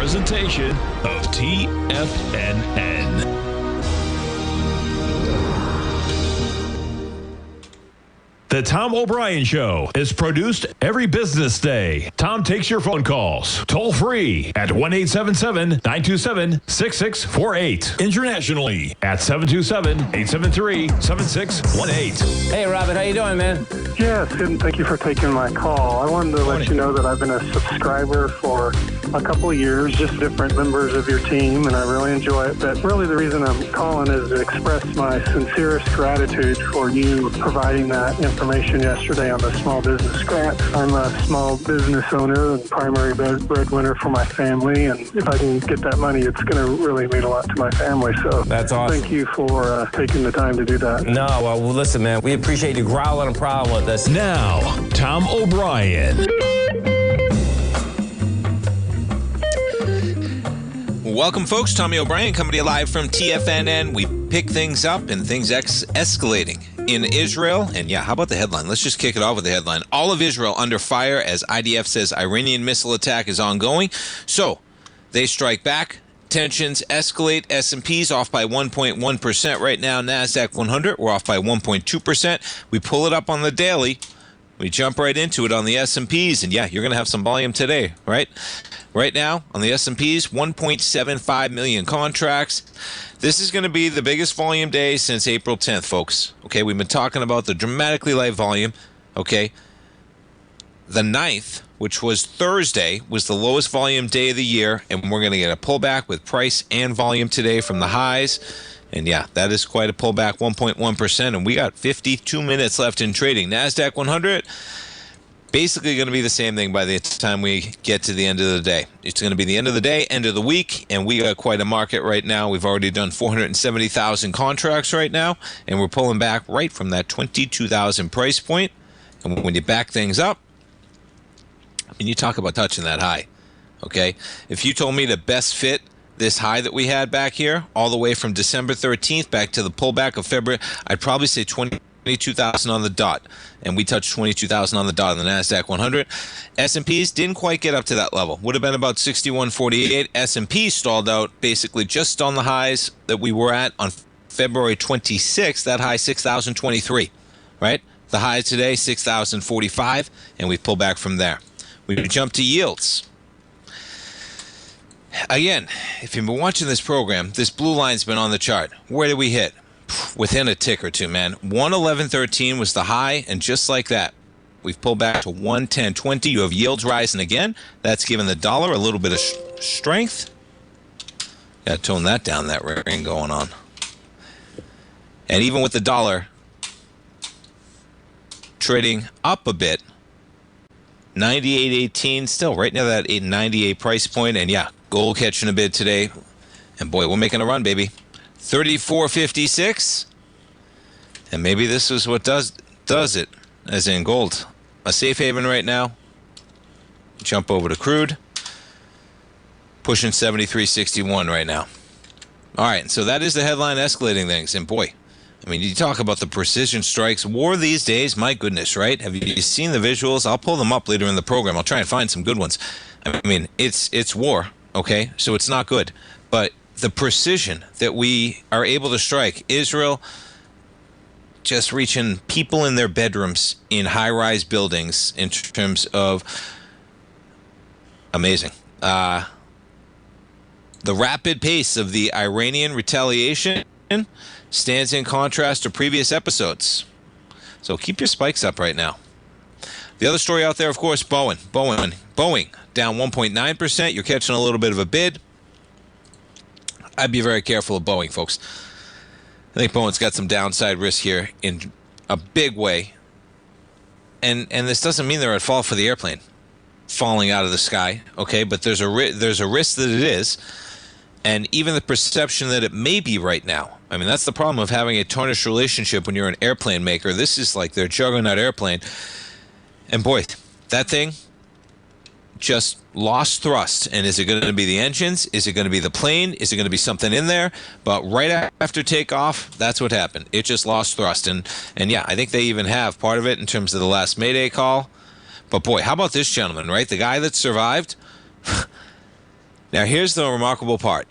presentation of TFNN. The Tom O'Brien Show is produced every business day. Tom takes your phone calls toll free at 1-877-927-6648. Internationally at 727-873-7618. Hey, Robert, how you doing, man? Yes, and thank you for taking my call. I wanted to let you know that I've been a subscriber for a couple of years, just different members of your team, and I really enjoy it. But really the reason I'm calling is to express my sincerest gratitude for you providing that information yesterday on the small business grant. I'm a small business owner and primary breadwinner for my family, and if I can get that money, it's going to really mean a lot to my family. So that's awesome. Thank you for taking the time to do that. No, well, listen, man, we appreciate you growling and prowling with us. Now, Tom O'Brien. Welcome, folks. Tommy O'Brien coming to you live from TFNN. We pick things up and things escalating in Israel. And yeah, how about the headline? Let's just kick it off with the headline. All of Israel under fire as IDF says Iranian missile attack is ongoing. So they strike back. Tensions escalate. S&P's off by 1.1% right now. NASDAQ 100, we're off by 1.2%. We pull it up on the daily. We jump right into it on the S&Ps. And yeah, you're going to have some volume today, right? Right now, on the S&Ps, 1.75 million contracts. This is going to be the biggest volume day since April 10th, folks. Okay, we've been talking about the dramatically light volume. Okay, the 9th, which was Thursday, was the lowest volume day of the year, and we're going to get a pullback with price and volume today from the highs. And yeah, that is quite a pullback, 1.1%, and we got 52 minutes left in trading. NASDAQ 100, basically going to be the same thing by the time we get to the end of the day. It's going to be the end of the day, end of the week, and we got quite a market right now. We've already done 470,000 contracts right now, and we're pulling back right from that 22,000 price point. And when you back things up, I mean, you talk about touching that high, okay? If you told me the best fit this high that we had back here, all the way from December 13th back to the pullback of February, I'd probably say 22,000 on the dot. And we touched 22,000 on the dot on the NASDAQ 100. S&Ps didn't quite get up to that level. Would have been about 61.48. S&P stalled out basically just on the highs that we were at on February 26th. That high, 6,023, right? The high today, 6,045, and we pull back from there. We jump to yields. Again, if you've been watching this program, this blue line's been on the chart. Where did we hit? Within a tick or two, man. 111.13 was the high, and just like that, we've pulled back to 110.20. You have yields rising again. That's given the dollar a little bit of strength. Got to tone that down, that ring going on. And even with the dollar trading up a bit, 98.18, still right near that 98 price point, and yeah, gold catching a bid today, and boy, we're making a run, baby. 34.56, and maybe this is what does it, as in gold. A safe haven right now. Jump over to crude, pushing 73.61 right now. All right, so that is the headline escalating things, and boy, I mean, you talk about the precision strikes. War these days, my goodness, right? Have you seen the visuals? I'll pull them up later in the program. I'll try and find some good ones. I mean, it's war, okay? So it's not good. But the precision that we are able to strike, Israel just reaching people in their bedrooms in high-rise buildings in terms of amazing. The rapid pace of the Iranian retaliation stands in contrast to previous episodes. So keep your spikes up right now. The other story out there, of course, Boeing down 1.9%. You're catching a little bit of a bid. I'd be very careful of Boeing, folks. I think Boeing's got some downside risk here in a big way. And this doesn't mean they're at fault for the airplane falling out of the sky, okay? But there's a risk that it is. And even the perception that it may be right now. I mean, that's the problem of having a tarnished relationship when you're an airplane maker. This is like their juggernaut airplane. And boy, that thing just lost thrust. And is it going to be the engines? Is it going to be the plane? Is it going to be something in there? But right after takeoff, that's what happened. It just lost thrust. And yeah, I think they even have part of it in terms of the last Mayday call. But boy, how about this gentleman, right? The guy that survived. Now, here's the remarkable part.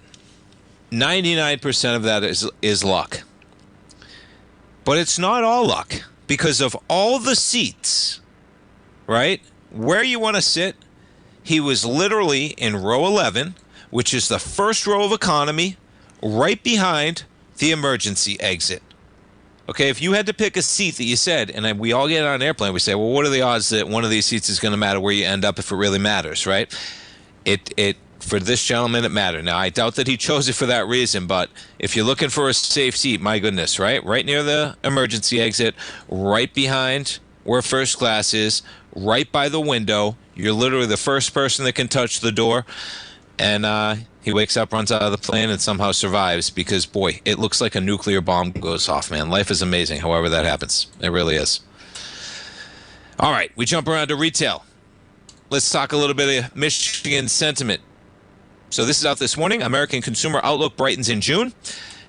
99% of that is luck. But it's not all luck, because of all the seats, right, where you want to sit, he was literally in row 11, which is the first row of economy, right behind the emergency exit. Okay, if you had to pick a seat that you said, and we all get on an airplane, we say, well, what are the odds that one of these seats is going to matter where you end up if it really matters, right? For this gentleman, it mattered. Now, I doubt that he chose it for that reason, but if you're looking for a safe seat, my goodness, right? Right near the emergency exit, right behind where first class is, right by the window. You're literally the first person that can touch the door. And he wakes up, runs out of the plane, and somehow survives because, boy, it looks like a nuclear bomb goes off, man. Life is amazing, however that happens. It really is. All right, we jump around to retail. Let's talk a little bit of Michigan sentiment. So this is out this morning. American Consumer Outlook brightens in June.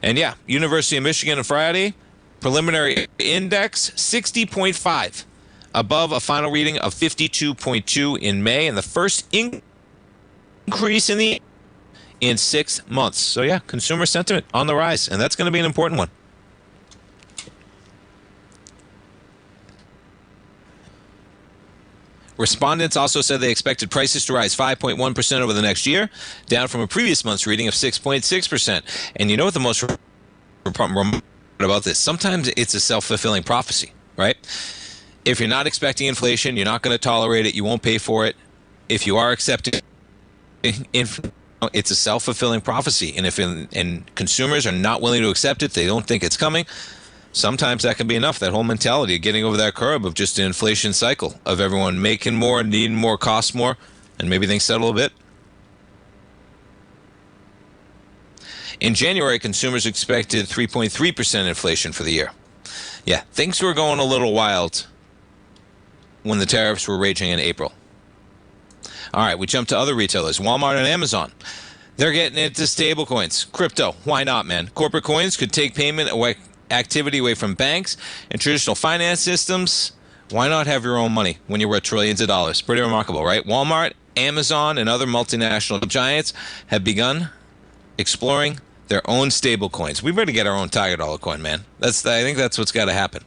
And yeah, University of Michigan on Friday, preliminary index 60.5, above a final reading of 52.2 in May, and the first increase in 6 months. So yeah, consumer sentiment on the rise, and that's going to be an important one. Respondents also said they expected prices to rise 5.1% over the next year, down from a previous month's reading of 6.6%. And you know what the most remarkable about this? Sometimes it's a self-fulfilling prophecy, right? If you're not expecting inflation, you're not going to tolerate it, you won't pay for it. If you are accepting inflation, it's a self-fulfilling prophecy. And if consumers are not willing to accept it, they don't think it's coming, sometimes that can be enough. That whole mentality of getting over that curb of just an inflation cycle of everyone making more, needing more, cost more, and maybe things settle a bit. In January, consumers expected 3.3% inflation for the year. Yeah, things were going a little wild when the tariffs were raging in April. All right, we jump to other retailers. Walmart and Amazon. They're getting into stablecoins. Crypto, why not, man? Corporate coins could take payment activity away from banks and traditional finance systems. Why not have your own money when you're worth trillions of dollars? Pretty remarkable, right? Walmart, Amazon, and other multinational giants have begun exploring their own stable coins. We better get our own Tiger Dollar coin, man. I think that's what's got to happen.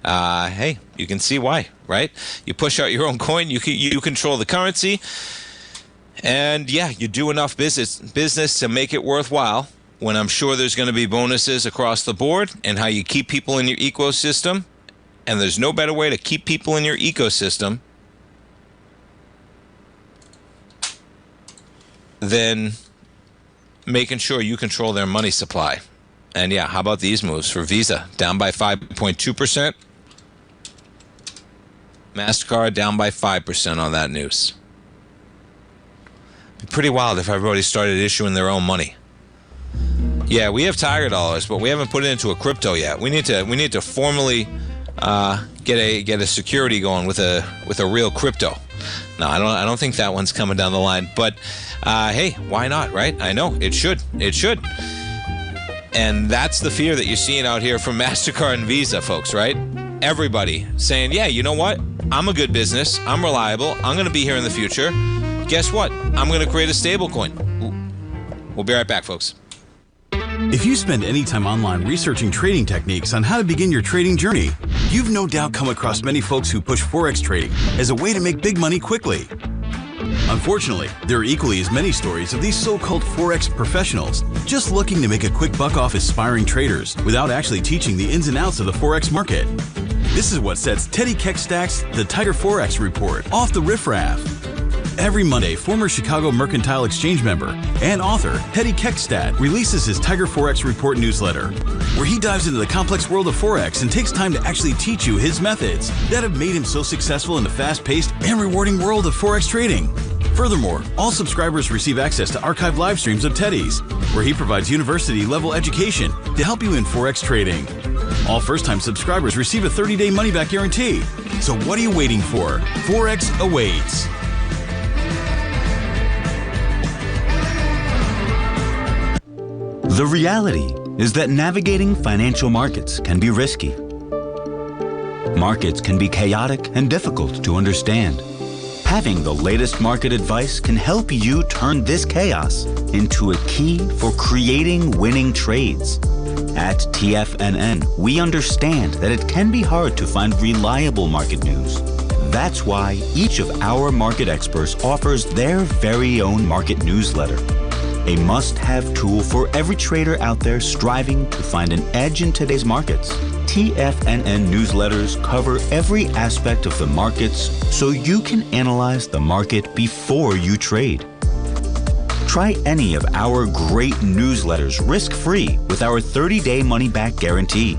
Hey, you can see why, right? You push out your own coin, you control the currency, and yeah, you do enough business to make it worthwhile. When I'm sure there's going to be bonuses across the board, and how you keep people in your ecosystem. And there's no better way to keep people in your ecosystem than making sure you control their money supply. And yeah, how about these moves for Visa? Down by 5.2%. MasterCard down by 5% on that news. It'd be pretty wild if everybody started issuing their own money. Yeah, we have Tiger Dollars, but we haven't put it into a crypto yet. We need to formally get a security going with a real crypto. No, I don't think that one's coming down the line. But hey, why not, right? I know it should. And that's the fear that you're seeing out here from MasterCard and Visa, folks, right? Everybody saying, yeah, you know what? I'm a good business. I'm reliable. I'm going to be here in the future. Guess what? I'm going to create a stable coin. We'll be right back, folks. If you spend any time online researching trading techniques on how to begin your trading journey, you've no doubt come across many folks who push Forex trading as a way to make big money quickly. Unfortunately, there are equally as many stories of these so-called Forex professionals just looking to make a quick buck off aspiring traders without actually teaching the ins and outs of the Forex market. This is what sets Teddy Keckstack's The Tiger Forex Report off the riffraff. Every Monday, former Chicago Mercantile Exchange member and author Teddy Keckstack releases his Tiger Forex Report newsletter, where he dives into the complex world of Forex and takes time to actually teach you his methods that have made him so successful in the fast-paced and rewarding world of Forex trading. Furthermore, all subscribers receive access to archived live streams of Teddy's, where he provides university-level education to help you in Forex trading. All first-time subscribers receive a 30-day money-back guarantee. So what are you waiting for? Forex awaits. The reality is that navigating financial markets can be risky. Markets can be chaotic and difficult to understand. Having the latest market advice can help you turn this chaos into a key for creating winning trades. At TFNN, we understand that it can be hard to find reliable market news. That's why each of our market experts offers their very own market newsletter, a must-have tool for every trader out there striving to find an edge in today's markets. TFNN newsletters cover every aspect of the markets so you can analyze the market before you trade. Try any of our great newsletters risk-free with our 30-day money-back guarantee.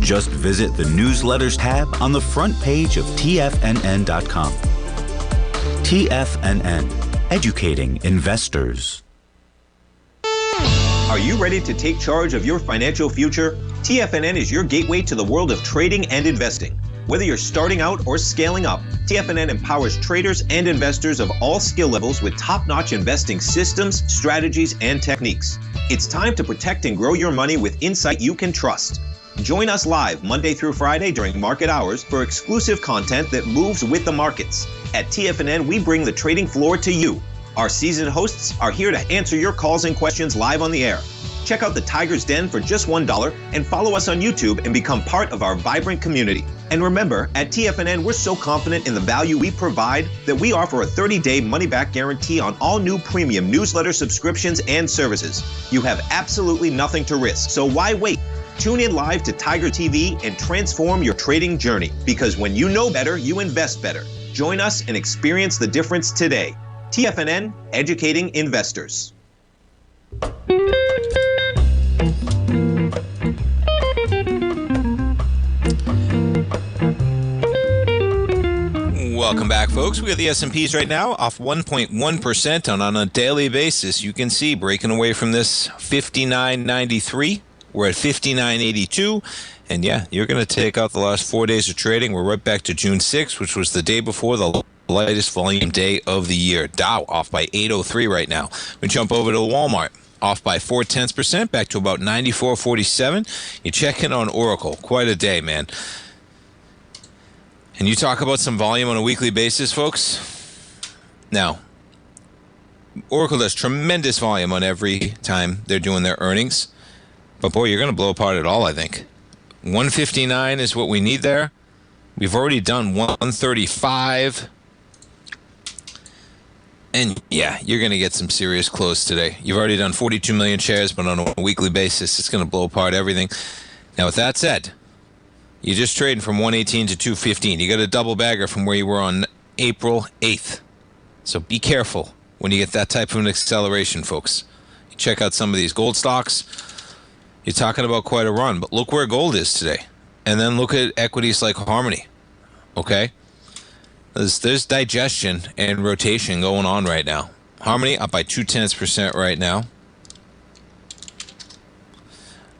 Just visit the Newsletters tab on the front page of TFNN.com. TFNN, educating investors. Are you ready to take charge of your financial future? TFNN is your gateway to the world of trading and investing. Whether you're starting out or scaling up, TFNN empowers traders and investors of all skill levels with top-notch investing systems, strategies, and techniques. It's time to protect and grow your money with insight you can trust. Join us live Monday through Friday during market hours for exclusive content that moves with the markets. At TFNN, we bring the trading floor to you. Our seasoned hosts are here to answer your calls and questions live on the air. Check out the Tiger's Den for just $1 and follow us on YouTube and become part of our vibrant community. And remember, at TFNN, we're so confident in the value we provide that we offer a 30-day money-back guarantee on all new premium newsletter subscriptions and services. You have absolutely nothing to risk, so why wait? Tune in live to Tiger TV and transform your trading journey, because when you know better, you invest better. Join us and experience the difference today. TFNN, educating investors. Welcome back, folks. We got the S&Ps right now off 1.1%, and on a daily basis, you can see breaking away from this 59.93. We're at 59.82, and yeah, you're going to take out the last 4 days of trading. We're right back to June 6th, which was the day before the lightest volume day of the year. Dow off by 803 right now. We jump over to Walmart, off by 0.4%, back to about 94.47. You check in on Oracle. Quite a day, man. And you talk about some volume on a weekly basis, folks. Now, Oracle does tremendous volume on every time they're doing their earnings. But boy, you're going to blow apart it all, I think. 159 is what we need there. We've already done 135. And yeah, you're going to get some serious close today. You've already done 42 million shares, but on a weekly basis, it's going to blow apart everything. Now, with that said, you're just trading from 118 to 215. You got a double bagger from where you were on April 8th. So be careful when you get that type of an acceleration, folks. You check out some of these gold stocks. You're talking about quite a run, but look where gold is today. And then look at equities like Harmony, okay? There's digestion and rotation going on right now. Harmony up by 0.2% right now.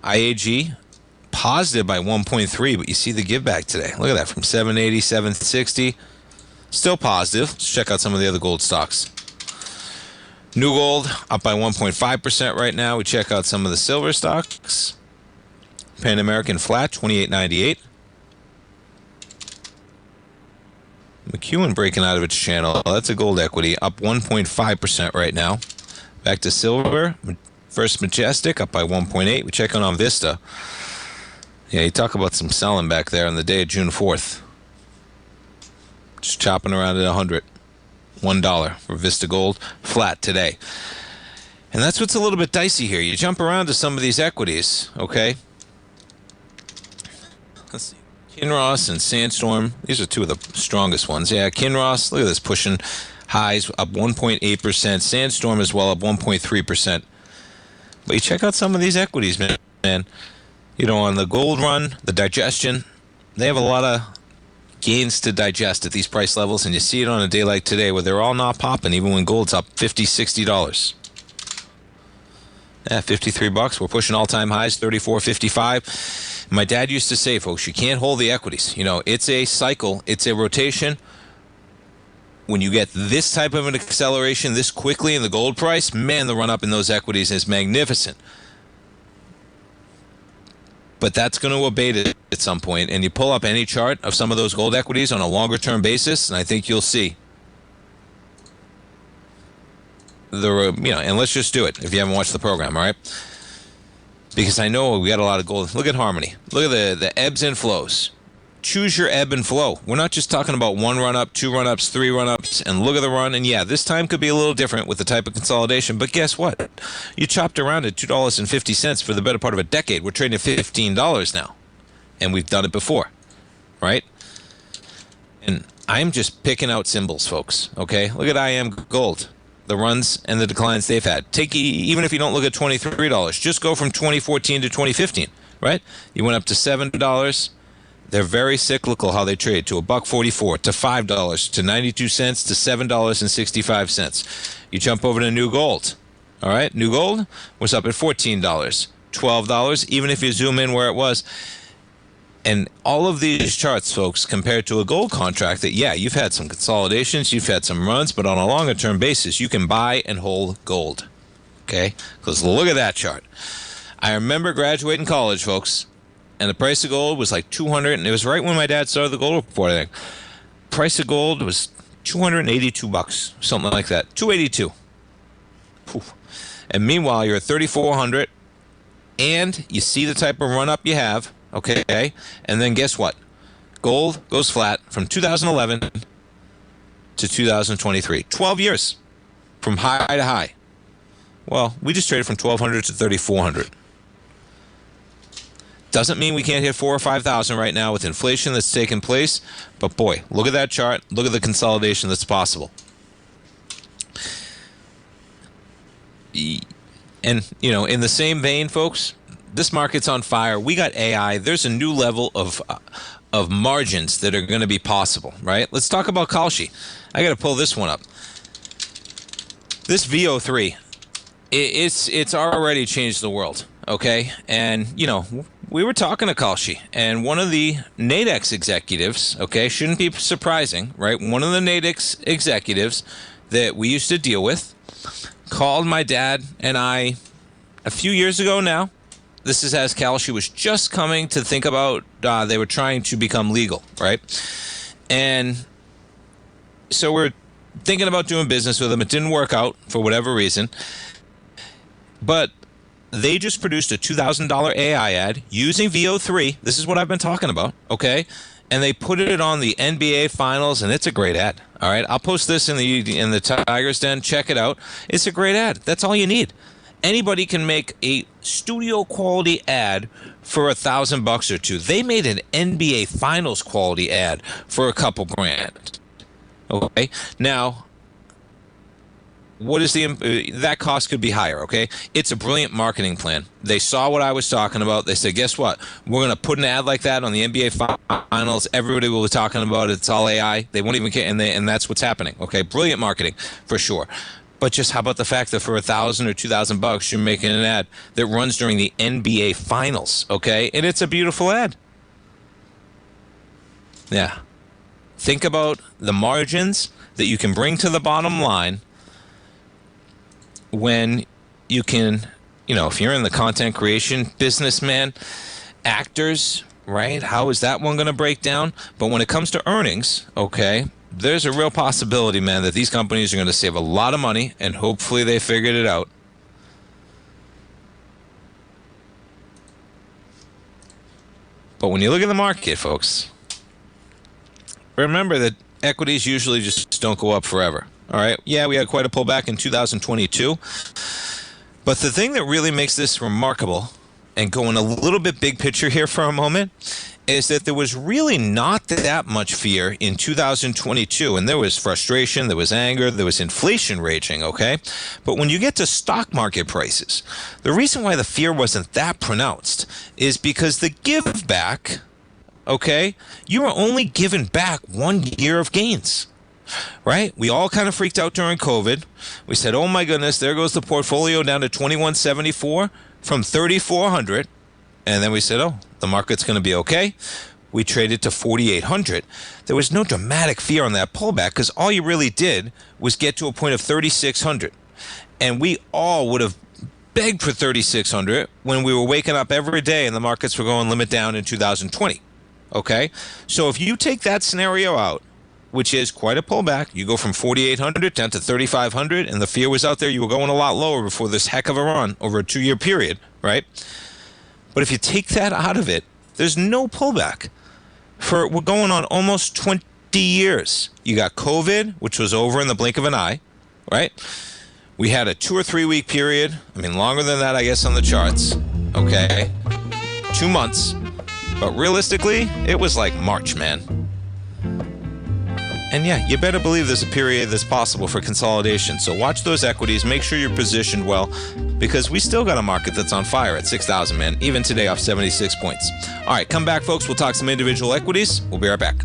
IAG positive by 1.3, but you see the give back today. Look at that, from 780, 760. Still positive. Let's check out some of the other gold stocks. New Gold up by 1.5% right now. We check out some of the silver stocks. Pan American flat, 28.98. McEwen breaking out of its channel. That's a gold equity, up 1.5% right now. Back to silver. First Majestic up by 1.8. We check on Vista. Yeah, you talk about some selling back there on the day of June 4th. Just chopping around at 100. $1 for Vista Gold, flat today. And that's what's a little bit dicey here. You jump around to some of these equities, okay? Let's see. Kinross and Sandstorm, these are two of the strongest ones. Yeah, Kinross, look at this, pushing highs up 1.8%. Sandstorm as well, up 1.3%. But you check out some of these equities, man. You know, on the gold run, the digestion, they have a lot of gains to digest at these price levels, and you see it on a day like today where they're all not popping, even when gold's up $50, $60. Yeah, $53. We're pushing all-time highs, $34.55. My dad used to say, folks, you can't hold the equities. You know, it's a cycle, it's a rotation. When you get this type of an acceleration this quickly in the gold price, man, the run-up in those equities is magnificent. but that's going to abate at some point. And you pull up any chart of some of those gold equities on a longer term basis, and I think you'll see and let's just do it if you haven't watched the program, all right? Because I know we got a lot of gold. Look at Harmony. Look at the ebbs and flows. Choose your ebb and flow. We're not just talking about one run up, two run ups, three run ups, and look at the run. And yeah, this time could be a little different with the type of consolidation. But guess what? You chopped around at $2.50 for the better part of a decade. We're trading at $15 now. And we've done it before, right? And I'm just picking out symbols, folks, okay? Look at IM Gold. The runs and the declines they've had. Even if you don't look at $23, just go from 2014 to 2015, right? You went up to $7. They're very cyclical how they trade, to $1.44, to $5, to 92 cents, to $7.65. You jump over to New Gold, all right? New Gold was up at $14, $12, even if you zoom in where it was. And all of these charts, folks, compared to a gold contract that, yeah, you've had some consolidations, you've had some runs, but on a longer term basis, you can buy and hold gold, okay? Because look at that chart. I remember graduating college, folks, and the price of gold was like $200, and it was right when my dad started the gold report, I think. Price of gold was $282, something like that, $282. Poof. And meanwhile, you're at $3,400, and you see the type of run-up you have. Okay, and then guess what? Gold goes flat from 2011 to 2023. 12 years from high to high. Well, we just traded from 1,200 to 3,400. Doesn't mean we can't hit 4,000 or 5,000 right now with inflation that's taking place. But boy, look at that chart. Look at the consolidation that's possible. And, in the same vein, folks, this market's on fire. We got AI. There's a new level of margins that are going to be possible, right? Let's talk about Kalshi. I got to pull this one up. This VO3, it's already changed the world, okay? And, we were talking to Kalshi, and one of the Nadex executives, okay, shouldn't be surprising, right? One of the Nadex executives that we used to deal with called my dad and I a few years ago now. This is as Kalshi was just coming to think about, they were trying to become legal, right? And so we're thinking about doing business with them. It didn't work out for whatever reason. But they just produced a $2,000 AI ad using VO3. This is what I've been talking about, okay? And they put it on the NBA Finals, and it's a great ad, all right? I'll post this in the Tiger's Den. Check it out. It's a great ad. That's all you need. Anybody can make a studio quality ad for $1,000 or two. They made an NBA Finals quality ad for a couple grand. Okay, now what is that cost could be higher? Okay, it's a brilliant marketing plan. They saw what I was talking about. They said, guess what? We're going to put an ad like that on the NBA Finals. Everybody will be talking about it. It's all AI. They won't even care, and that's what's happening. Okay, brilliant marketing for sure. But just how about the fact that for $1,000 or $2,000, you're making an ad that runs during the NBA Finals, okay? And it's a beautiful ad. Yeah. Think about the margins that you can bring to the bottom line when you can, if you're in the content creation business, man, actors, right? How is that one going to break down? But when it comes to earnings, okay, there's a real possibility, man, that these companies are going to save a lot of money, and hopefully they figured it out. But when you look at the market, folks, remember that equities usually just don't go up forever. All right? Yeah, we had quite a pullback in 2022. But the thing that really makes this remarkable, and going a little bit big picture here for a moment, is that there was really not that much fear in 2022. And there was frustration, there was anger, there was inflation raging, okay? But when you get to stock market prices, the reason why the fear wasn't that pronounced is because the give back, okay, you were only given back 1 year of gains, right? We all kind of freaked out during COVID. We said, oh my goodness, there goes the portfolio down to 2174 from 3,400. And then we said, oh, the market's going to be okay. We traded to 4,800. There was no dramatic fear on that pullback because all you really did was get to a point of 3,600. And we all would have begged for 3,600 when we were waking up every day and the markets were going limit down in 2020. Okay? So if you take that scenario out, which is quite a pullback, you go from 4,800 down to 3,500, and the fear was out there you were going a lot lower before this heck of a run over a 2-year period, right? But if you take that out of it, there's no pullback. We're going on almost 20 years. You got COVID, which was over in the blink of an eye, right? We had a 2 or 3 week period. I mean, longer than that, I guess, on the charts. Okay. 2 months. But realistically, it was like March, man. And yeah, you better believe there's a period that's possible for consolidation. So watch those equities. Make sure you're positioned well, because we still got a market that's on fire at 6,000, man. Even today off 76 points. All right, come back, folks. We'll talk some individual equities. We'll be right back.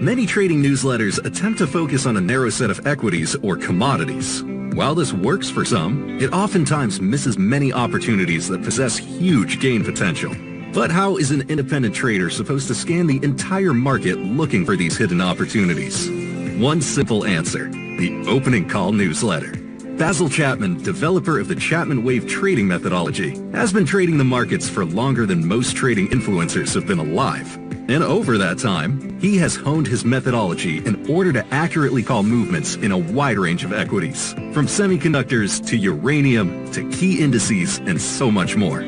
Many trading newsletters attempt to focus on a narrow set of equities or commodities. While this works for some, it oftentimes misses many opportunities that possess huge gain potential. But how is an independent trader supposed to scan the entire market looking for these hidden opportunities? One simple answer: the opening call newsletter. Basil Chapman, developer of the Chapman Wave trading methodology, has been trading the markets for longer than most trading influencers have been alive. And over that time, he has honed his methodology in order to accurately call movements in a wide range of equities, from semiconductors to uranium to key indices and so much more.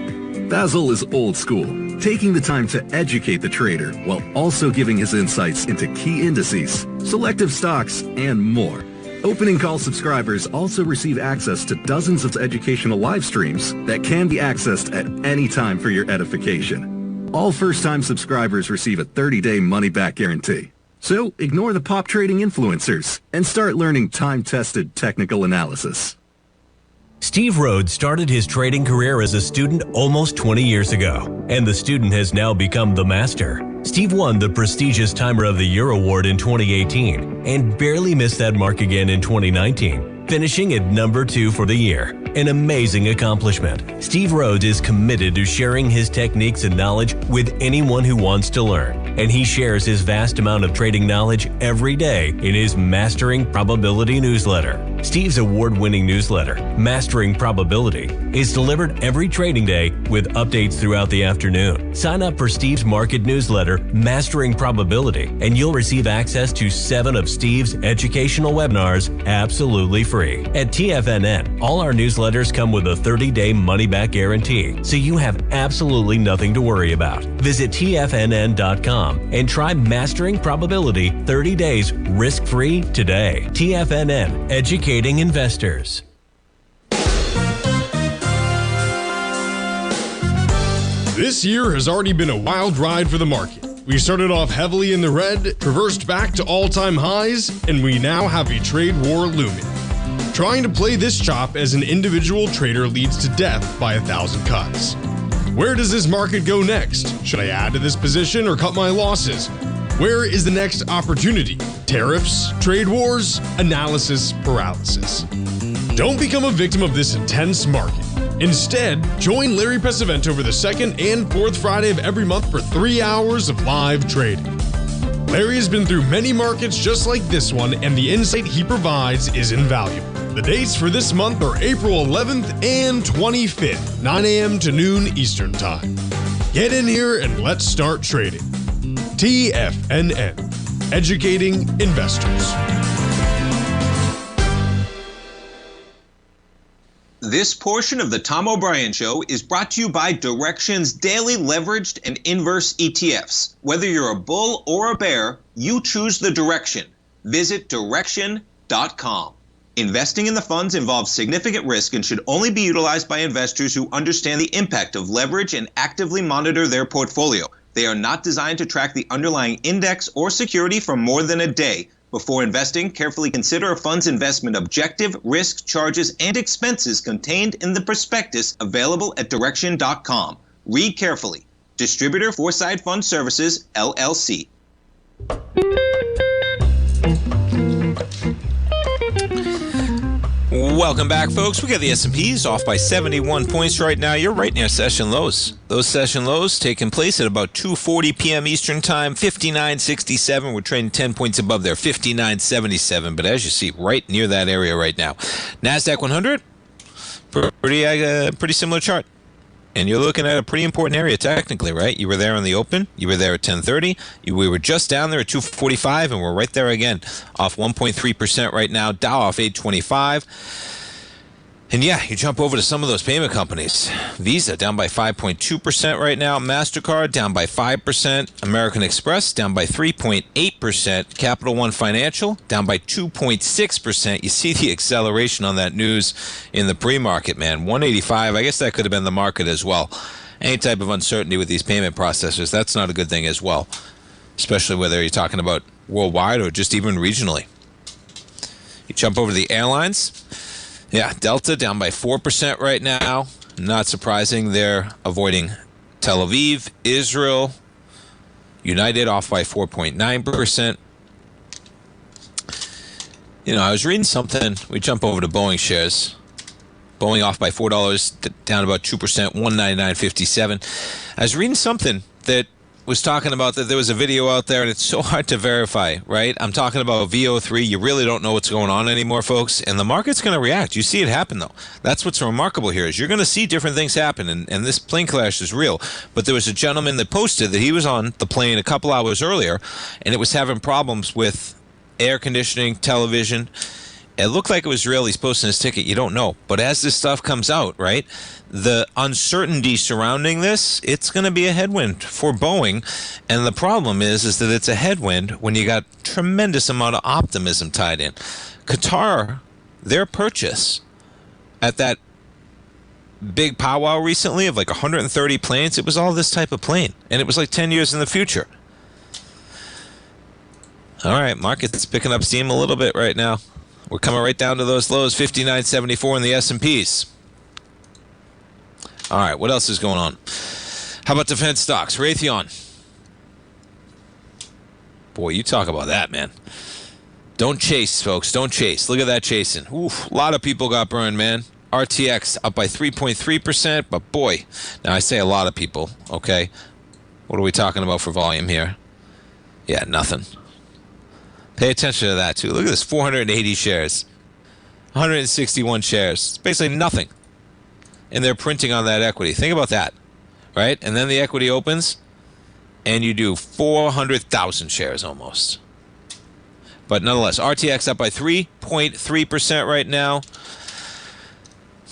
Basil is old school, taking the time to educate the trader while also giving his insights into key indices, selective stocks, and more. Opening call subscribers also receive access to dozens of educational live streams that can be accessed at any time for your edification. All first-time subscribers receive a 30-day money-back guarantee. So ignore the pop trading influencers and start learning time-tested technical analysis. Steve Rhodes started his trading career as a student almost 20 years ago, and the student has now become the master. Steve won the prestigious Timer of the Year award in 2018 and barely missed that mark again in 2019, finishing at number 2 for the year. An amazing accomplishment. Steve Rhodes is committed to sharing his techniques and knowledge with anyone who wants to learn, and he shares his vast amount of trading knowledge every day in his Mastering Probability newsletter. Steve's award-winning newsletter, Mastering Probability, is delivered every trading day with updates throughout the afternoon. Sign up for Steve's market newsletter, Mastering Probability, and you'll receive access to 7 of Steve's educational webinars absolutely free. At TFNN, all our newsletters come with a 30-day money-back guarantee, so you have absolutely nothing to worry about. Visit TFNN.com and try Mastering Probability 30 days risk-free today. TFNN, educating investors. This year has already been a wild ride for the market. We started off heavily in the red, traversed back to all-time highs, and we now have a trade war looming. Trying to play this chop as an individual trader leads to death by 1,000 cuts. Where does this market go next? Should I add to this position or cut my losses? Where is the next opportunity? Tariffs, trade wars, analysis paralysis. Don't become a victim of this intense market. Instead, join Larry Pesavento over the 2nd and 4th Friday of every month for 3 hours of live trading. Larry has been through many markets just like this one, and the insight he provides is invaluable. The dates for this month are April 11th and 25th, 9 a.m. to noon Eastern Time. Get in here and let's start trading. TFNN, educating investors. This portion of the Tom O'Brien Show is brought to you by Direxion's daily leveraged and inverse ETFs. Whether you're a bull or a bear, you choose the direction. Visit Direxion.com. Investing in the funds involves significant risk and should only be utilized by investors who understand the impact of leverage and actively monitor their portfolio. They are not designed to track the underlying index or security for more than a day. Before investing, carefully consider a fund's investment objective, risk, charges, and expenses contained in the prospectus available at Direxion.com. Read carefully. Distributor Foreside Fund Services, LLC. Welcome back, folks. We got the S&Ps off by 71 points right now. You're right near session lows. Those session lows taking place at about 2:40 p.m. Eastern Time, 59.67. We're trading 10 points above there, 59.77. But as you see, right near that area right now. NASDAQ 100, pretty similar chart. And you're looking at a pretty important area technically, right? You were there in the open. You were there at 10:30. We were just down there at 2:45, and we're right there again, off 1.3% right now. Dow off 825. And yeah, you jump over to some of those payment companies. Visa down by 5.2% right now. MasterCard down by 5%. American Express down by 3.8%. Capital One Financial down by 2.6%. You see the acceleration on that news in the pre-market, man. 185, I guess that could have been the market as well. Any type of uncertainty with these payment processors, that's not a good thing as well. Especially whether you're talking about worldwide or just even regionally. You jump over to the airlines. Yeah, Delta down by 4% right now. Not surprising. They're avoiding Tel Aviv, Israel. United off by 4.9%. You know, I was reading something. We jump over to Boeing shares. Boeing off by $4, down about 2%, 199.57. I was reading something that was talking about that there was a video out there, and it's so hard to verify, right? I'm talking about VO3. You really don't know what's going on anymore, folks, and the market's going to react. You see it happen, though. That's what's remarkable here is you're going to see different things happen, and this plane crash is real. But there was a gentleman that posted that he was on the plane a couple hours earlier, and it was having problems with air conditioning, television. It looked like it was real. He's posting his ticket. You don't know. But as this stuff comes out, right, the uncertainty surrounding this, it's going to be a headwind for Boeing. And the problem is that it's a headwind when you got tremendous amount of optimism tied in. Qatar, their purchase at that big powwow recently of like 130 planes, it was all this type of plane. And it was like 10 years in the future. All right, market's picking up steam a little bit right now. We're coming right down to those lows, 59.74 in the S&Ps. All right, what else is going on? How about defense stocks? Raytheon. Boy, you talk about that, man. Don't chase, folks. Don't chase. Look at that chasing. Oof, a lot of people got burned, man. RTX up by 3.3%, but boy, now I say a lot of people, okay? What are we talking about for volume here? Yeah, nothing. Pay attention to that, too. Look at this, 480 shares. 161 shares. It's basically nothing. And they're printing on that equity. Think about that, right? And then the equity opens, and you do 400,000 shares almost. But nonetheless, RTX up by 3.3% right now.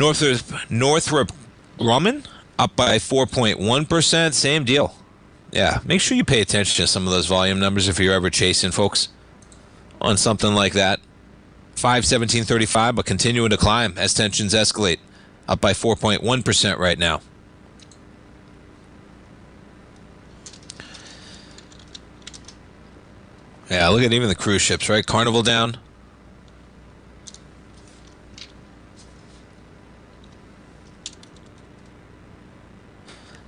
Northrop Grumman up by 4.1%. Same deal. Yeah, make sure you pay attention to some of those volume numbers if you're ever chasing, folks, on something like that. 517.35, but continuing to climb as tensions escalate. Up by 4.1% right now. Yeah, look at even the cruise ships, right? Carnival down.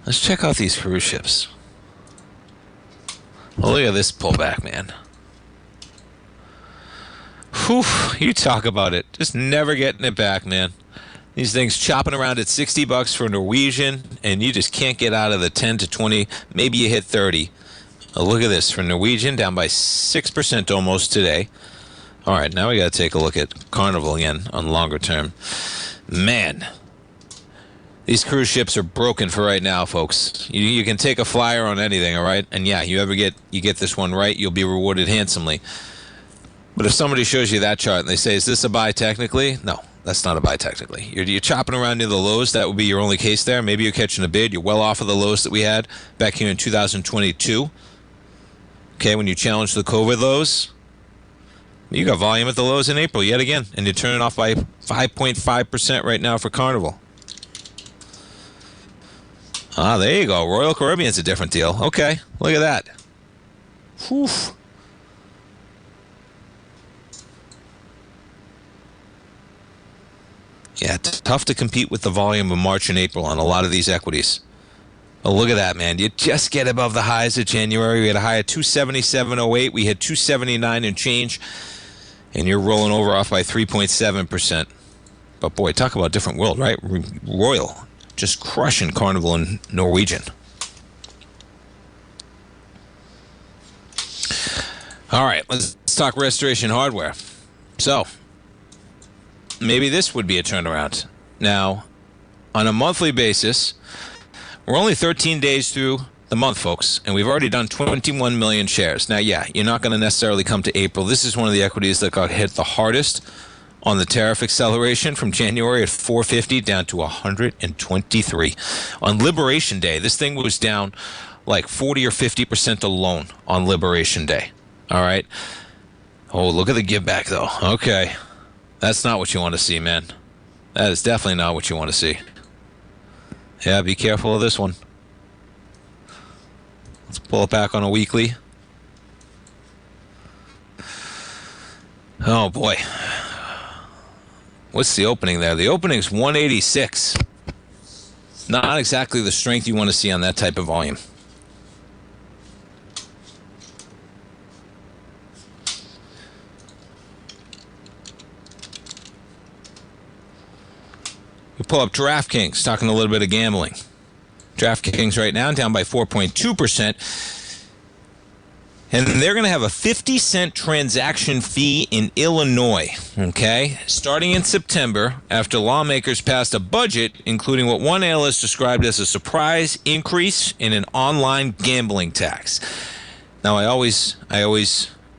Let's check out these cruise ships. Well, look at this pullback, man. Whew, you talk about it. Just never getting it back, man. These things chopping around at $60 for Norwegian, and you just can't get out of the 10 to 20. Maybe you hit 30. Oh, look at this for Norwegian, down by 6% almost today. All right, now we got to take a look at Carnival again on longer term. Man, these cruise ships are broken for right now, folks. You can take a flyer on anything, all right? And yeah, you get this one right, you'll be rewarded handsomely. But if somebody shows you that chart and they say, is this a buy technically? No, that's not a buy technically. You're chopping around near the lows. That would be your only case there. Maybe you're catching a bid. You're well off of the lows that we had back here in 2022. Okay, when you challenged the COVID lows. You got volume at the lows in April yet again. And you're turning off by 5.5% right now for Carnival. Ah, there you go. Royal Caribbean's a different deal. Okay, look at that. Whew. Yeah, tough to compete with the volume of March and April on a lot of these equities. Oh, look at that, man. You just get above the highs of January. We had a high of 277.08. We had 279 and change. And you're rolling over off by 3.7%. But boy, talk about a different world, right? Royal, just crushing Carnival and Norwegian. All right, let's talk Restoration Hardware. So, maybe this would be a turnaround. Now, on a monthly basis, we're only 13 days through the month, folks, and we've already done 21 million shares. Now, yeah, you're not going to necessarily come to April. This is one of the equities that got hit the hardest on the tariff acceleration from January at 450 down to 123. On Liberation Day, this thing was down like 40 or 50% alone on Liberation Day. All right. Oh, look at the give back, though. Okay. That's not what you want to see, man. That is definitely not what you want to see. Yeah, be careful of this one. Let's pull it back on a weekly. Oh, boy. What's the opening there? The opening's 186. Not exactly the strength you want to see on that type of volume. We pull up DraftKings, talking a little bit of gambling. DraftKings right now down by 4.2%. And they're going to have a 50-cent transaction fee in Illinois, okay? Starting in September, after lawmakers passed a budget, including what one analyst described as a surprise increase in an online gambling tax. Now, I always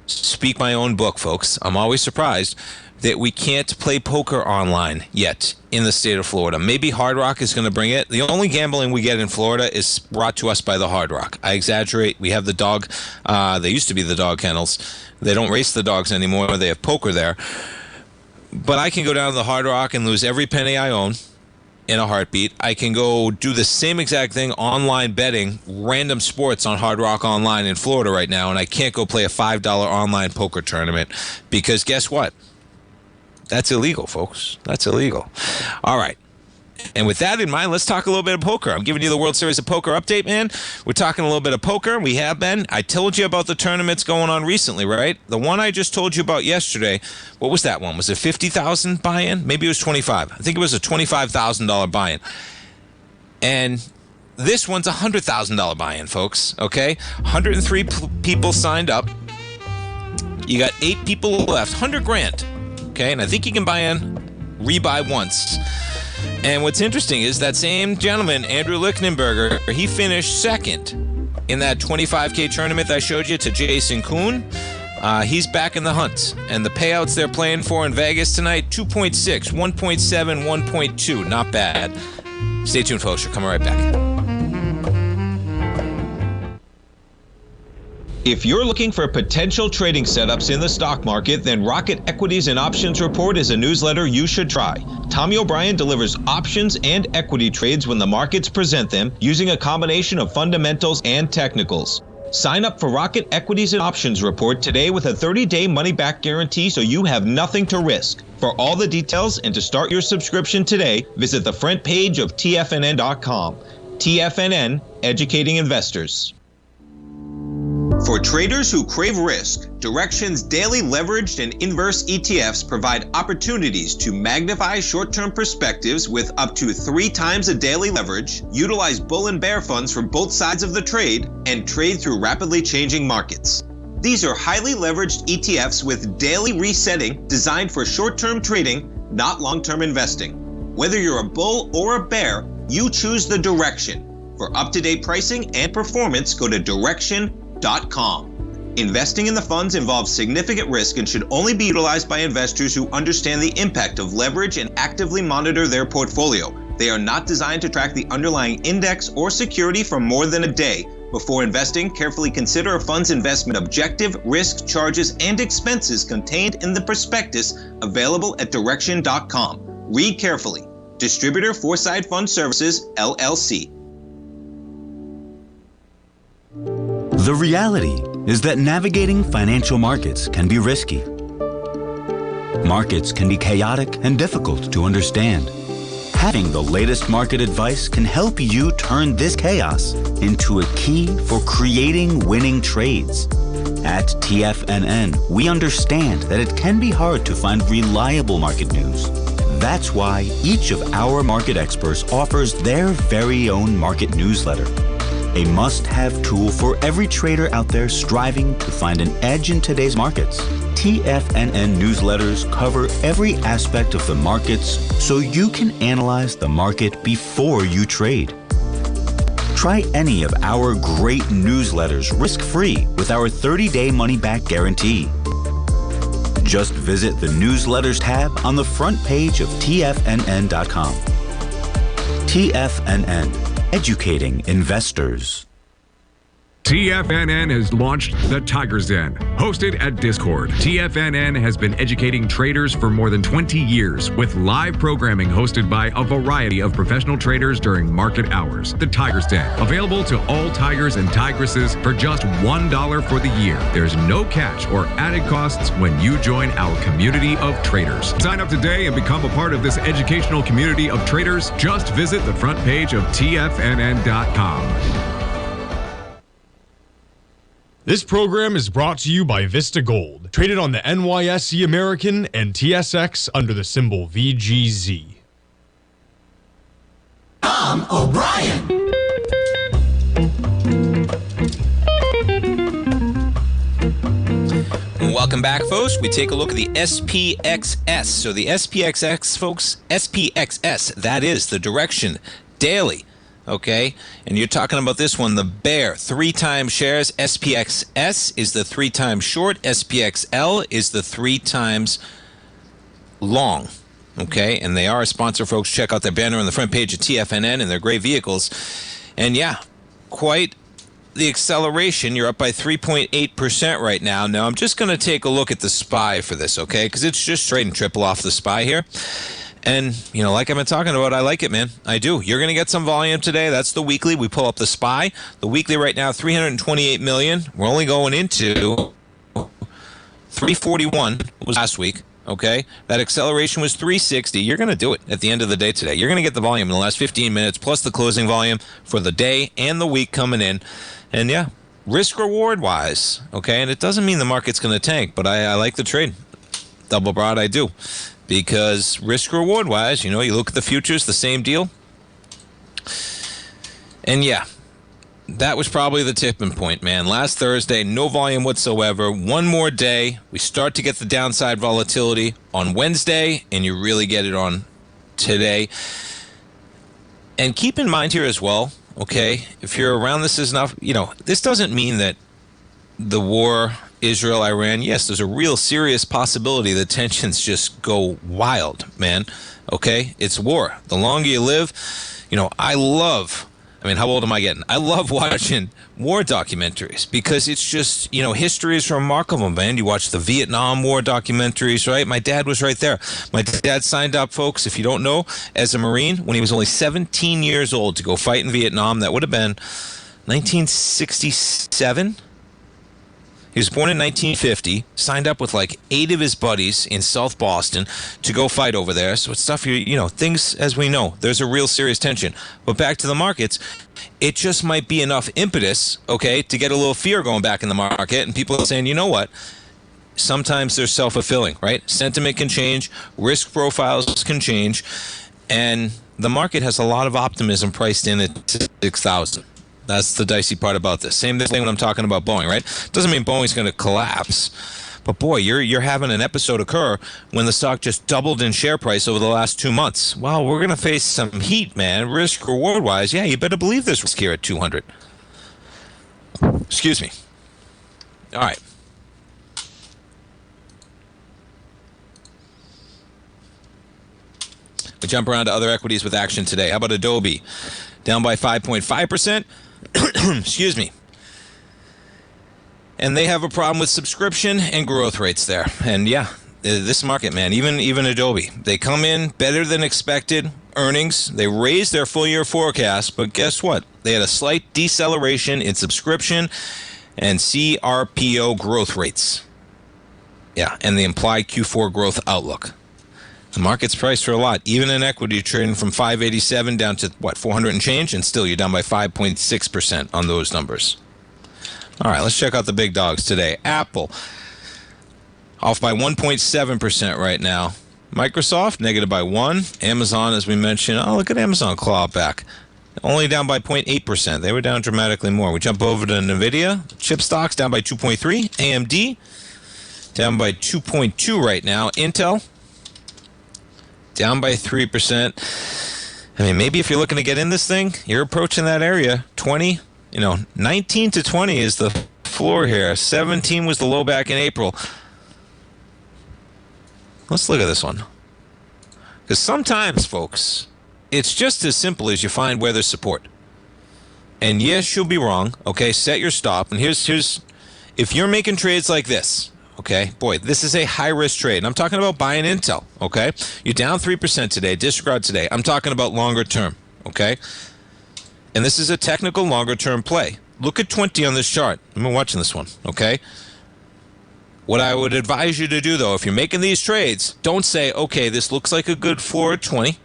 speak my own book, folks. I'm always surprised that we can't play poker online yet in the state of Florida. Maybe Hard Rock is going to bring it. The only gambling we get in Florida is brought to us by the Hard Rock. I exaggerate. We have the dog. They used to be the dog kennels. They don't race the dogs anymore. They have poker there. But I can go down to the Hard Rock and lose every penny I own in a heartbeat. I can go do the same exact thing, online betting, random sports on Hard Rock Online in Florida right now, and I can't go play a $5 online poker tournament because guess what? That's illegal, folks. That's illegal. All right. And with that in mind, let's talk a little bit of poker. I'm giving you the World Series of Poker update, man. We're talking a little bit of poker. We have been. I told you about the tournaments going on recently, right? The one I just told you about yesterday, what was that one? Was it $50,000 buy-in? Maybe it was $25,000. I think it was a $25,000 buy-in. And this one's a $100,000 buy-in, folks, okay? 103 people signed up. You got 8 people left. 100 grand. Okay, and I think you can buy in, rebuy once. And what's interesting is that same gentleman, Andrew Lichtenberger, he finished second in that 25K tournament that I showed you to Jason Kuhn. He's back in the hunt. And the payouts they're playing for in Vegas tonight, 2.6, 1.7, 1.2. Not bad. Stay tuned, folks. We're coming right back. If you're looking for potential trading setups in the stock market, then Rocket Equities and Options Report is a newsletter you should try. Tommy O'Brien delivers options and equity trades when the markets present them, using a combination of fundamentals and technicals. Sign up for Rocket Equities and Options Report today with a 30-day money-back guarantee so you have nothing to risk. For all the details and to start your subscription today, visit the front page of TFNN.com. TFNN, educating investors. For traders who crave risk, Direxion's daily leveraged and inverse ETFs provide opportunities to magnify short-term perspectives with up to 3 times a daily leverage, utilize bull and bear funds from both sides of the trade, and trade through rapidly changing markets. These are highly leveraged ETFs with daily resetting designed for short-term trading, not long-term investing. Whether you're a bull or a bear, you choose the Direxion. For up-to-date pricing and performance, go to Direxion.com. Investing in the funds involves significant risk and should only be utilized by investors who understand the impact of leverage and actively monitor their portfolio. They are not designed to track the underlying index or security for more than a day. Before investing, carefully consider a fund's investment objective, risk, charges, and expenses contained in the prospectus available at Direxion.com. Read carefully. Distributor Foresight Fund Services, LLC. The reality is that navigating financial markets can be risky. Markets can be chaotic and difficult to understand. Having the latest market advice can help you turn this chaos into a key for creating winning trades. At TFNN, we understand that it can be hard to find reliable market news. That's why each of our market experts offers their very own market newsletter. A must-have tool for every trader out there striving to find an edge in today's markets. TFNN newsletters cover every aspect of the markets so you can analyze the market before you trade. Try any of our great newsletters risk-free with our 30-day money-back guarantee. Just visit the Newsletters tab on the front page of TFNN.com. TFNN, educating investors. TFNN has launched The Tiger's Den, hosted at Discord. TFNN has been educating traders for more than 20 years with live programming hosted by a variety of professional traders during market hours. The Tiger's Den, available to all tigers and tigresses for just $1 for the year. There's no catch or added costs when you join our community of traders. Sign up today and become a part of this educational community of traders. Just visit the front page of TFNN.com. This program is brought to you by Vista Gold, traded on the NYSE American and TSX under the symbol VGZ. Tom O'Brien. Welcome back, folks. We take a look at the SPXS. So the SPXS, folks, SPXS, that is the direction daily. Okay, and you're talking about this one, the bear, 3 times shares. SPXS is the 3 times short. SPXL is the 3 times long. Okay, and they are a sponsor, folks. Check out their banner on the front page of TFNN and their great vehicles. And yeah, quite the acceleration. You're up by 3.8% right now. Now, I'm just going to take a look at the SPY for this, okay, because it's just straight and triple off the SPY here. And, you know, like I've been talking about, I like it, man. I do. You're going to get some volume today. That's the weekly. We pull up the SPY. The weekly right now, 328 million. We're only going into 341 was last week, okay? That acceleration was 360. You're going to do it at the end of the day today. You're going to get the volume in the last 15 minutes, plus the closing volume for the day and the week coming in. And, yeah, risk-reward-wise, okay? And it doesn't mean the market's going to tank, but I like the trade. Double broad, I do. Because risk-reward wise, you know, you look at the futures, the same deal. And yeah, that was probably the tipping point, man. Last Thursday, no volume whatsoever. One more day, we start to get the downside volatility on Wednesday, and you really get it on today. And keep in mind here as well, okay, if you're around this enough, you know, this doesn't mean that the war, Israel, Iran, yes, there's a real serious possibility that tensions just go wild, man. Okay? It's war. The longer you live, you know, how old am I getting? I love watching war documentaries because it's just, you know, history is remarkable, man. You watch the Vietnam War documentaries, right? My dad was right there. My dad signed up, folks, if you don't know, as a Marine when he was only 17 years old to go fight in Vietnam. That would have been 1967. He was born in 1950, signed up with like 8 of his buddies in South Boston to go fight over there. So it's stuff, you know, things, as we know, there's a real serious tension. But back to the markets, it just might be enough impetus, okay, to get a little fear going back in the market. And people are saying, you know what? Sometimes they're self-fulfilling, right? Sentiment can change, risk profiles can change, and the market has a lot of optimism priced in at 6,000. That's the dicey part about this. Same thing when I'm talking about Boeing, right? Doesn't mean Boeing's going to collapse. But boy, you're having an episode occur when the stock just doubled in share price over the last 2 months. Well, we're going to face some heat, man. Risk reward wise, yeah, you better believe there's risk here at 200. Excuse me. All right. We jump around to other equities with action today. How about Adobe? Down by 5.5%. Excuse me. And they have a problem with subscription and growth rates there. And yeah, this market, man, even Adobe, they come in better than expected earnings. They raised their full year forecast, but guess what? They had a slight deceleration in subscription and CRPO growth rates. Yeah, and the implied Q4 growth outlook. The market's priced for a lot. Even in equity, trading from 587 down to, 400 and change, and still you're down by 5.6% on those numbers. All right, let's check out the big dogs today. Apple, off by 1.7% right now. Microsoft, negative by 1. Amazon, as we mentioned, oh, look at Amazon claw back. Only down by 0.8%. They were down dramatically more. We jump over to NVIDIA. Chip stocks down by 2.3. AMD down by 2.2 right now. Intel down by 3%. I mean, maybe if you're looking to get in this thing, you're approaching that area. 20, 19 to 20 is the floor here. 17 was the low back in April. Let's look at this one. Because sometimes, folks, it's just as simple as you find where there's support. And yes, you'll be wrong. Okay, set your stop. And here's if you're making trades like this, okay, boy, this is a high-risk trade. And I'm talking about buying Intel, okay? You're down 3% today, disregard today. I'm talking about longer term, okay? And this is a technical longer-term play. Look at 20 on this chart. I'm watching this one, okay? What I would advise you to do, though, if you're making these trades, don't say, okay, this looks like a good floor at 20.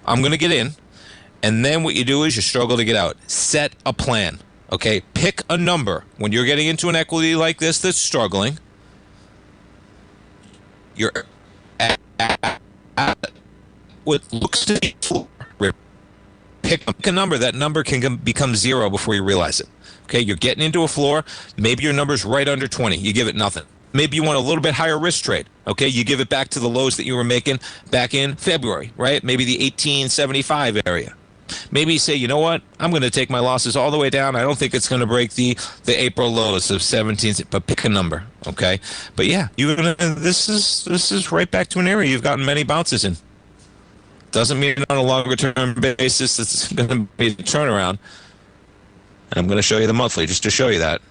I'm going to get in. And then what you do is you struggle to get out. Set a plan, okay? Pick a number. When you're getting into an equity like this that's struggling, you're at what looks to be floor. Pick a number. That number can become 0 before you realize it. Okay, you're getting into a floor. Maybe your number's right under 20. You give it nothing. Maybe you want a little bit higher risk trade. Okay, you give it back to the lows that you were making back in February, right? Maybe the 1875 area. Maybe you say, you know what? I'm going to take my losses all the way down. I don't think it's going to break the April lows of 17, but pick a number, okay? But yeah, you're gonna. This is right back to an area you've gotten many bounces in. Doesn't mean on a longer term basis it's going to be a turnaround. And I'm going to show you the monthly just to show you that.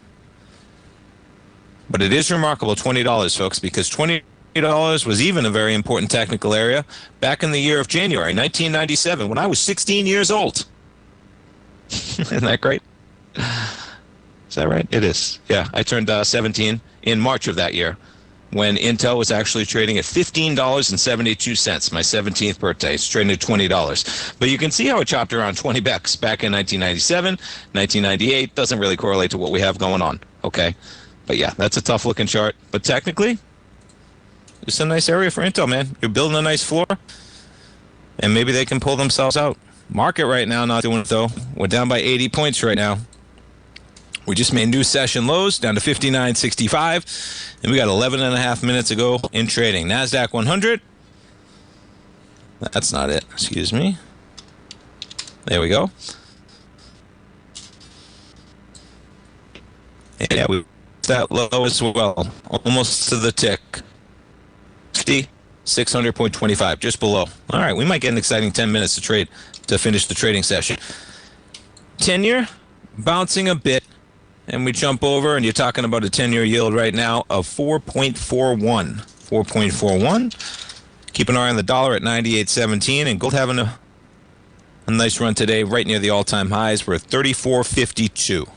But it is remarkable, $20, folks, because $20 was even a very important technical area back in the year of January 1997 when I was 16 years old. Isn't that great? Is that right? It is. Yeah, I turned 17 in March of that year when Intel was actually trading at $15.72, my 17th birthday. It's trading at $20. But you can see how it chopped around 20 bucks back in 1997, 1998. Doesn't really correlate to what we have going on, okay? But yeah, that's a tough-looking chart. But technically, it's a nice area for Intel, man. You're building a nice floor, and maybe they can pull themselves out. Market right now not doing it, though. We're down by 80 points right now. We just made new session lows down to 59.65, and we got 11 and a half minutes to go in trading. NASDAQ 100. That's not it. Excuse me. There we go. Yeah, we that low as well, almost to the tick. 600.25, just below. All right, we might get an exciting 10 minutes to trade to finish the trading session. 10-year bouncing a bit, and we jump over, and you're talking about a 10-year yield right now of 4.41. 4.41. Keep an eye on the dollar at 98.17, and gold having a nice run today, right near the all-time highs. We're at 34.52.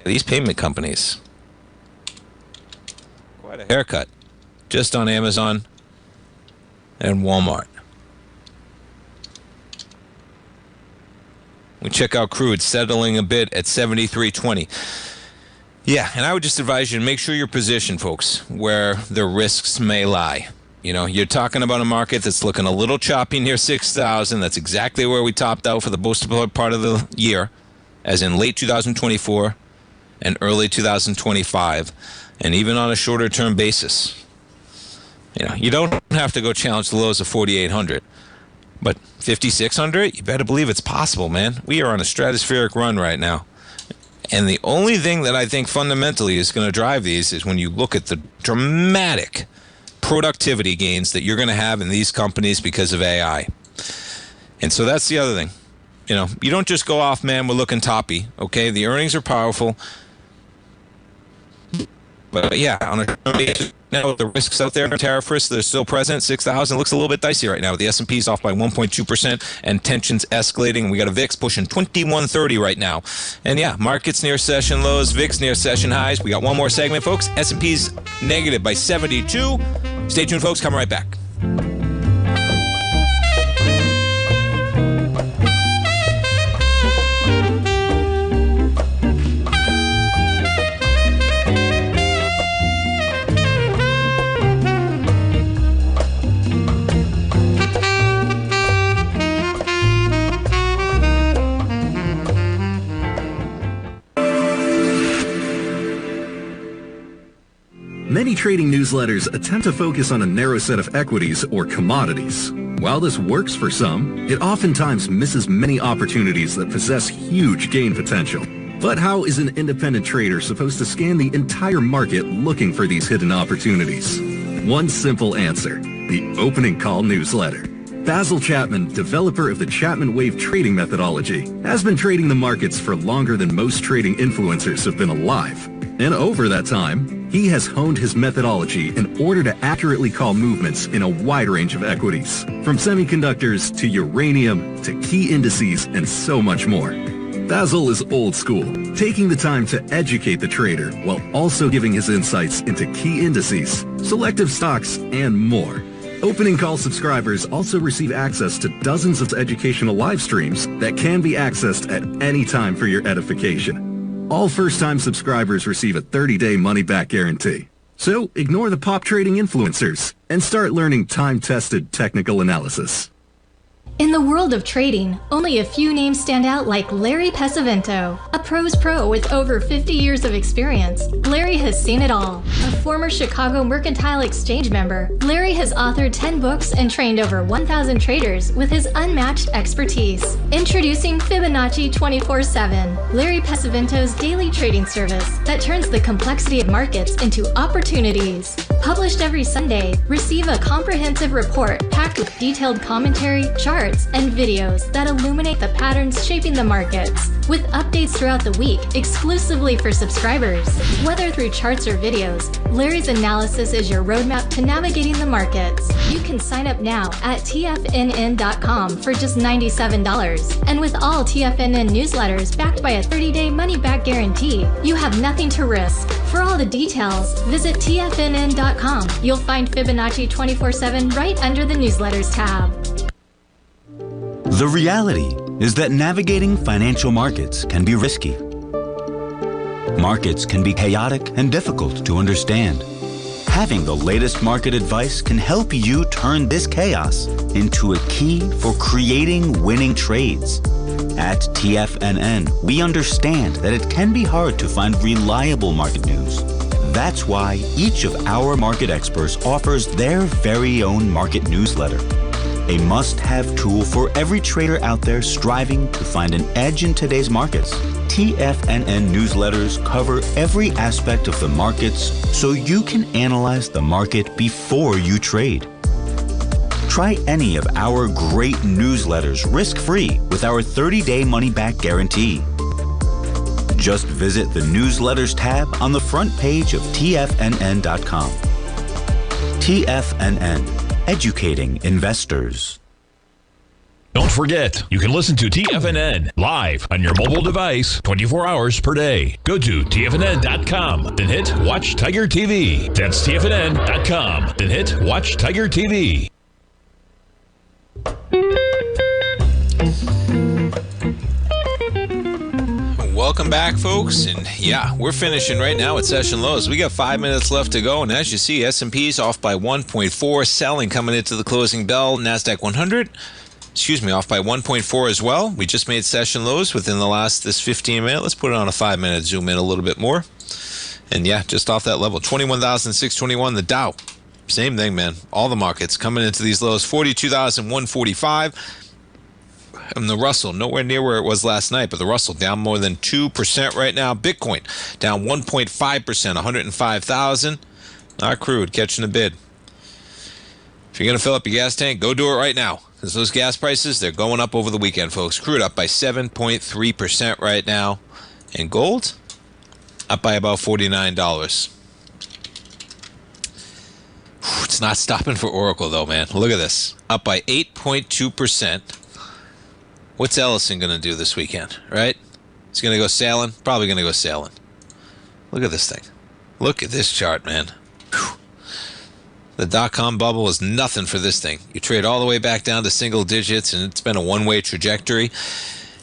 These payment companies, quite a haircut just on Amazon and Walmart. We check out crude settling a bit at 73.20. Yeah, and I would just advise you to make sure you're positioned, folks, where the risks may lie. You know, you're talking about a market that's looking a little choppy near 6,000. That's exactly where we topped out for the most part of the year, as in late 2024. And early 2025, and even on a shorter term basis. You know, you don't have to go challenge the lows of 4,800, but 5,600, you better believe it's possible, man. We are on a stratospheric run right now. And the only thing that I think fundamentally is going to drive these is when you look at the dramatic productivity gains that you're going to have in these companies because of AI. And so that's the other thing. You know, you don't just go off, man, we're looking toppy, okay? The earnings are powerful. But yeah, on a now the risks out there, tariff risks, they're still present. 6,000 looks a little bit dicey right now. The S&P's off by 1.2% and tensions escalating. We got a VIX pushing 2130 right now. And yeah, markets near session lows, VIX near session highs. We got one more segment, folks. S&P's negative by 72. Stay tuned, folks. Coming right back. Many trading newsletters attempt to focus on a narrow set of equities or commodities. While this works for some, it oftentimes misses many opportunities that possess huge gain potential. But how is an independent trader supposed to scan the entire market looking for these hidden opportunities? One simple answer: the opening call newsletter. Basil Chapman, developer of the Chapman Wave trading methodology, has been trading the markets for longer than most trading influencers have been alive. And over that time, he has honed his methodology in order to accurately call movements in a wide range of equities, from semiconductors to uranium to key indices and so much more. Basil is old school, taking the time to educate the trader while also giving his insights into key indices, selective stocks, and more. Opening call subscribers also receive access to dozens of educational live streams that can be accessed at any time for your edification. All first-time subscribers receive a 30-day money-back guarantee. So ignore the pop trading influencers and start learning time-tested technical analysis. In the world of trading, only a few names stand out like Larry Pesavento, a pro's pro with over 50 years of experience. Larry has seen it all. A former Chicago Mercantile Exchange member, Larry has authored 10 books and trained over 1,000 traders with his unmatched expertise. Introducing Fibonacci 24/7, Larry Pesavento's daily trading service that turns the complexity of markets into opportunities. Published every Sunday, receive a comprehensive report packed with detailed commentary, charts, and videos that illuminate the patterns shaping the markets, with updates throughout the week exclusively for subscribers. Whether through charts or videos, Larry's analysis is your roadmap to navigating the markets. You can sign up now at TFNN.com for just $97. And with all TFNN newsletters backed by a 30-day money-back guarantee, you have nothing to risk. For all the details, visit TFNN.com. You'll find Fibonacci 24/7 right under the newsletters tab. The reality is that navigating financial markets can be risky. Markets can be chaotic and difficult to understand. Having the latest market advice can help you turn this chaos into a key for creating winning trades. At TFNN, we understand that it can be hard to find reliable market news. That's why each of our market experts offers their very own market newsletter. A must-have tool for every trader out there striving to find an edge in today's markets. TFNN newsletters cover every aspect of the markets so you can analyze the market before you trade. Try any of our great newsletters risk-free with our 30-day money-back guarantee. Just visit the Newsletters tab on the front page of TFNN.com. TFNN. Educating investors. Don't forget, you can listen to TFNN live on your mobile device 24 hours per day. Go to TFNN.com, then hit Watch Tiger TV. That's TFNN.com, then hit Watch Tiger TV. Welcome back, folks, and yeah, we're finishing right now at session lows. We got 5 minutes left to go, and as you see, S&P's off by 1.4, selling coming into the closing bell. NASDAQ 100, off by 1.4 as well. We just made session lows within this 15 minute. Let's put it on a 5 minute, zoom in a little bit more, and yeah, just off that level, 21,621. The Dow, same thing, man. All the markets coming into these lows, 42,145. And the Russell, nowhere near where it was last night, but the Russell down more than 2% right now. Bitcoin down 1.5%, 105,000. Our crude catching a bid. If you're going to fill up your gas tank, go do it right now. Because those gas prices, they're going up over the weekend, folks. Crude up by 7.3% right now. And gold up by about $49. It's not stopping for Oracle, though, man. Look at this. Up by 8.2%. What's Ellison going to do this weekend, right? He's going to go sailing? Probably going to go sailing. Look at this thing. Look at this chart, man. Whew. The dot-com bubble is nothing for this thing. You trade all the way back down to single digits, and it's been a one-way trajectory.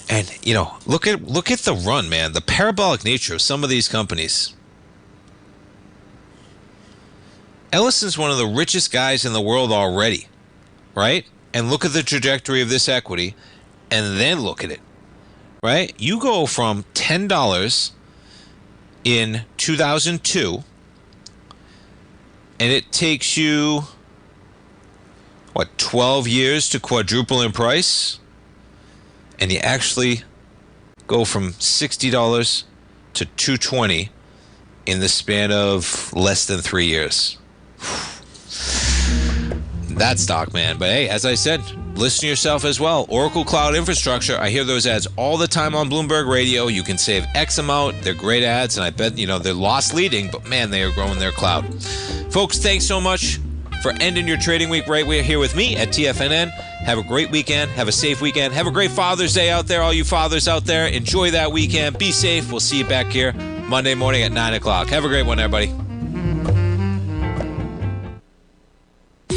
And, you know, look at the run, man. The parabolic nature of some of these companies. Ellison's one of the richest guys in the world already, right? And look at the trajectory of this equity. And then look at it, right? You go from $10 in 2002 and it takes you, 12 years to quadruple in price, and you actually go from $60 to $220 in the span of less than 3 years. That's stock, man. But hey, as I said, listen to yourself as well. Oracle Cloud Infrastructure. I hear those ads all the time on Bloomberg Radio. You can save X amount. They're great ads, and I bet, they're loss leading, but man, they are growing their cloud. Folks, thanks so much for ending your trading week right here with me at TFNN. Have a great weekend. Have a safe weekend. Have a great Father's Day out there, all you fathers out there. Enjoy that weekend. Be safe. We'll see you back here Monday morning at 9 o'clock. Have a great one, everybody.